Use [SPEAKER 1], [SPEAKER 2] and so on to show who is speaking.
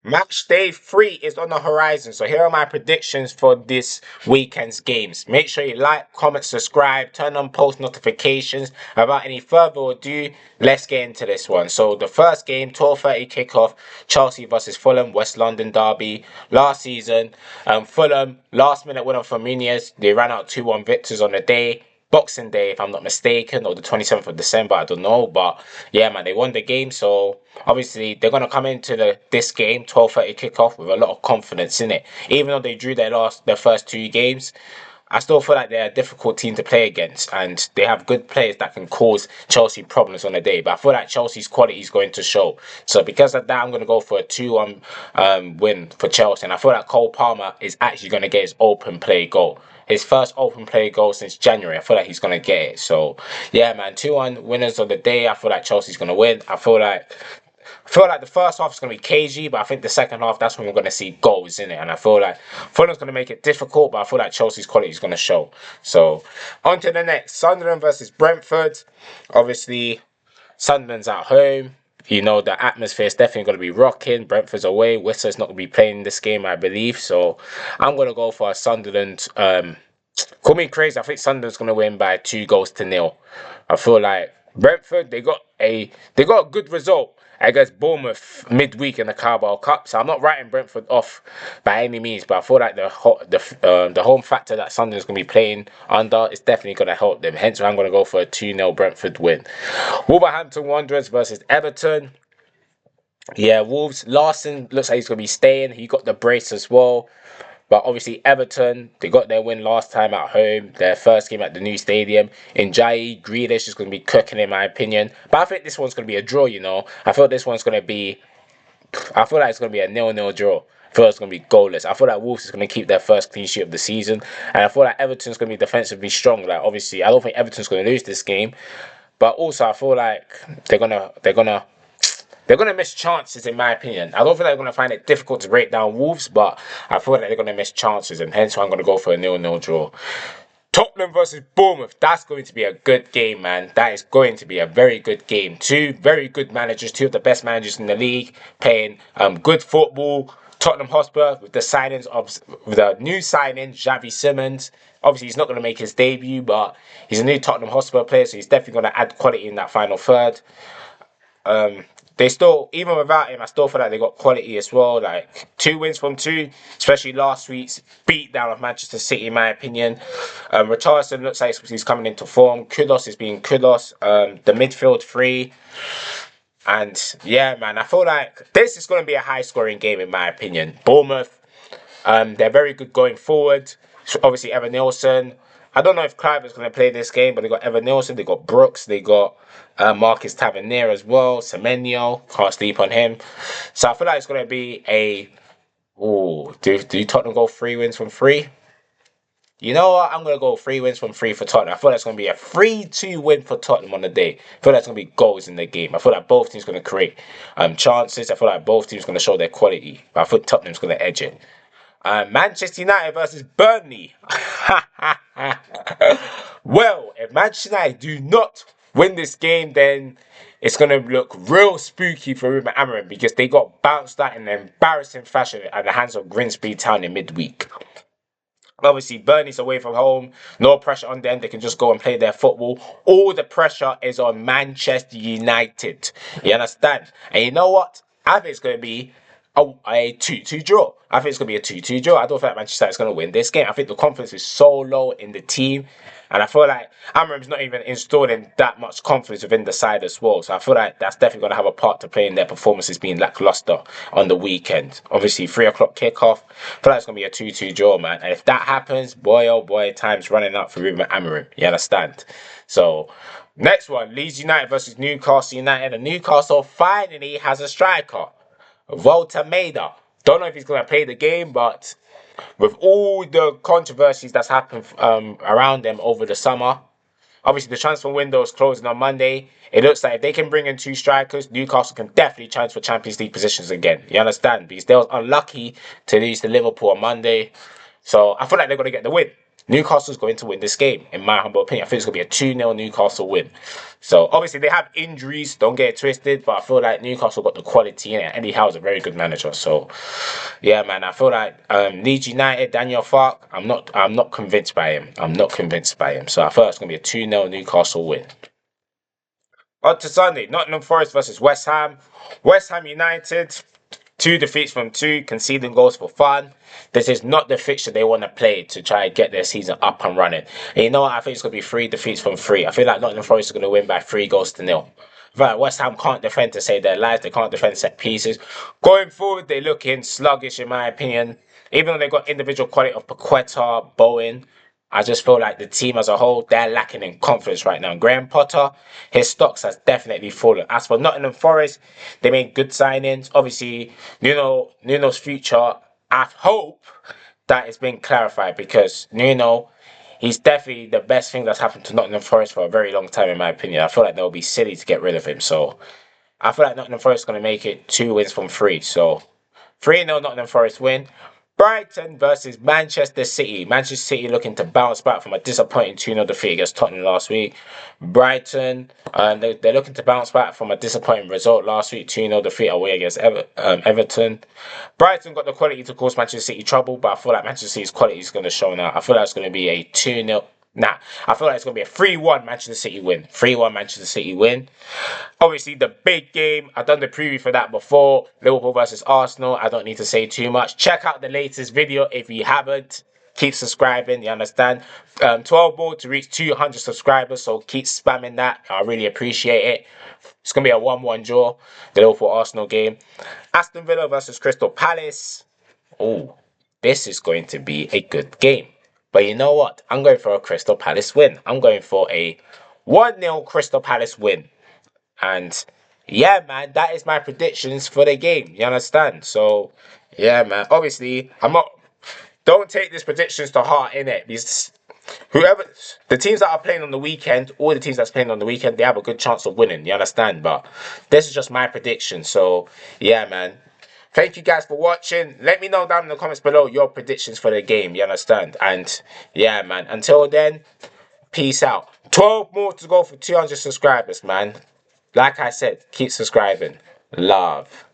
[SPEAKER 1] Match day 3 is on the horizon, so here are my predictions for this weekend's games. Make sure you like, comment, subscribe, turn on post notifications. Without any further ado, let's get into this one. So the first game, 12:30 kickoff, Chelsea versus Fulham, West London derby. Last season, Fulham last minute winner from Muniz. They ran out 2-1 victors on the day. Boxing Day, if I'm not mistaken, or the 27th of December, I don't know. But yeah, man, they won the game. So obviously they're gonna come into this game, 12:30 kickoff, with a lot of confidence in it. Even though they drew their first two games, I still feel like they're a difficult team to play against, and they have good players that can cause Chelsea problems on the day. But I feel like Chelsea's quality is going to show. So because of that, I'm going to go for a 2-1 win for Chelsea. And I feel like Cole Palmer is actually going to get his open play goal. His first open play goal since January. I feel like he's going to get it. So, yeah, man, 2-1 winners of the day. I feel like Chelsea's going to win. I feel like the first half is going to be cagey, but I think the second half, that's when we're going to see goals in it. And I feel like Fulham's going to make it difficult, but I feel like Chelsea's quality is going to show. So, on to the next. Sunderland versus Brentford. Obviously, Sunderland's at home. You know, the atmosphere is definitely going to be rocking. Brentford's away. Whistler's not going to be playing this game, I believe. So, I'm going to go for a Sunderland. Call me crazy. I think Sunderland's going to win by 2-0. I feel like Brentford, they got a good result against Bournemouth midweek in the Carabao Cup. So I'm not writing Brentford off by any means, but I feel like the home factor that Sunderland's going to be playing under is definitely going to help them. Hence, I'm going to go for a 2-0 Brentford win. Wolverhampton Wanderers versus Everton. Yeah, Wolves. Larson looks like he's going to be staying. He got the brace as well. But obviously, Everton, they got their win last time at home, their first game at the new stadium. Njai, Grealish is going to be cooking, in my opinion. But I think this one's going to be a draw, you know. I feel like it's going to be a 0-0 draw. I feel like it's going to be goalless. I feel like Wolves is going to keep their first clean sheet of the season. And I feel like Everton's going to be defensively strong. Like, obviously, I don't think Everton's going to lose this game. But also, I feel like they're gonna miss chances, in my opinion. I don't feel like they're gonna find it difficult to break down Wolves, but I feel like they're gonna miss chances, and hence why I'm gonna go for a 0-0 draw. Tottenham versus Bournemouth. That's going to be a good game, man. That is going to be a very good game. Two very good managers, two of the best managers in the league, playing good football. Tottenham Hotspur with the new signing, Xavi Simons. Obviously, he's not going to make his debut, but he's a new Tottenham Hotspur player, so he's definitely going to add quality in that final third. They still, even without him, I still feel like they got quality as well. Like 2 wins from 2, especially last week's beatdown of Manchester City, in my opinion. Richarlison looks like he's coming into form. Kudos is being Kudos. The midfield three. And yeah, man, I feel like this is going to be a high scoring game, in my opinion. Bournemouth, they're very good going forward. So obviously, Evan Nielsen. I don't know if Clive is going to play this game, but they got Evan Nielsen, they got Brooks, they got Marcus Tavernier as well, Semenyo, can't sleep on him. So I feel like it's going to be a... Ooh, do Tottenham go 3 wins from 3? You know what? I'm going to go 3 wins from 3 for Tottenham. I feel like it's going to be a 3-2 win for Tottenham on the day. I feel like it's going to be goals in the game. I feel like both teams are going to create chances. I feel like both teams are going to show their quality. But I think Tottenham's going to edge it. Manchester United versus Burnley. Well, if Manchester United do not win this game, then it's going to look real spooky for Ruben Amorim because they got bounced out in an embarrassing fashion at the hands of Grimsby Town in midweek. Obviously, Burnley's away from home. No pressure on them. They can just go and play their football. All the pressure is on Manchester United. You understand? And you know what? I think it's going to be a 2-2 draw. I think it's going to be a 2-2 draw. I don't think Manchester United is going to win this game. I think the confidence is so low in the team. And I feel like Amorim's not even installing that much confidence within the side as well. So I feel like that's definitely going to have a part to play in their performances being lackluster on the weekend. Obviously, 3 o'clock kickoff. I feel like it's going to be a 2-2 draw, man. And if that happens, boy, oh boy, time's running up for Ruben Amorim. You understand? So, next one, Leeds United versus Newcastle United. And Newcastle finally has a striker. Volta Maida. Don't know if he's going to play the game, but with all the controversies that's happened around them over the summer, obviously the transfer window is closing on Monday. It looks like if they can bring in 2 strikers, Newcastle can definitely chance for Champions League positions again. You understand? Because they was unlucky to lose to Liverpool on Monday. So I feel like they're going to get the win. Newcastle's going to win this game, in my humble opinion. I think it's going to be a 2-0 Newcastle win. So, obviously, they have injuries, don't get it twisted, but I feel like Newcastle got the quality in it. Eddie Howe's a very good manager. So, yeah, man, I feel like Leeds United, Daniel Fark, I'm not convinced by him. I'm not convinced by him. So, I feel like it's going to be a 2-0 Newcastle win. On to Sunday, Nottingham Forest versus West Ham. West Ham United, 2 defeats from 2, conceding goals for fun. This is not the fixture they want to play to try and get their season up and running. And you know what? I think it's going to be 3 defeats from 3. I feel like Nottingham Forest is going to win by 3 goals to 0. Right, West Ham can't defend to save their lives. They can't defend set pieces. Going forward, they're looking sluggish in my opinion. Even though they got individual quality of Paqueta, Bowen, I just feel like the team as a whole, they're lacking in confidence right now. Graham Potter, his stocks has definitely fallen. As for Nottingham Forest, they made good signings. Obviously, Nuno's future, I hope that it's been clarified because Nuno, he's definitely the best thing that's happened to Nottingham Forest for a very long time, in my opinion. I feel like they'll be silly to get rid of him. So I feel like Nottingham Forest is going to make it 2 wins from 3. So 3-0 Nottingham Forest win. Brighton versus Manchester City. Manchester City looking to bounce back from a disappointing 2-0 defeat against Tottenham last week. Brighton, they're looking to bounce back from a disappointing result last week, 2-0 defeat away against Everton. Brighton got the quality to cause Manchester City trouble, but I feel like Manchester City's quality is going to show now. I feel like it's going to be a 2-0. Nah, I feel like it's going to be a 3-1 Manchester City win. 3-1 Manchester City win. Obviously, the big game, I've done the preview for that before. Liverpool versus Arsenal. I don't need to say too much. Check out the latest video if you haven't. Keep subscribing, you understand? 12 more to reach 200 subscribers, so keep spamming that. I really appreciate it. It's going to be a 1-1 draw, the Liverpool-Arsenal game. Aston Villa versus Crystal Palace. Oh, this is going to be a good game. But you know what? I'm going for a Crystal Palace win. I'm going for a 1-0 Crystal Palace win. And yeah, man, that is my predictions for the game. You understand? So, yeah, man. Obviously, I'm not. Don't take these predictions to heart, in it. Because the teams that are playing on the weekend, all the teams that's playing on the weekend, they have a good chance of winning. You understand? But this is just my prediction. So, yeah, man. Thank you guys for watching. Let me know down in the comments below your predictions for the game. You understand? And yeah, man. Until then, peace out. 12 more to go for 200 subscribers, man. Like I said, keep subscribing. Love.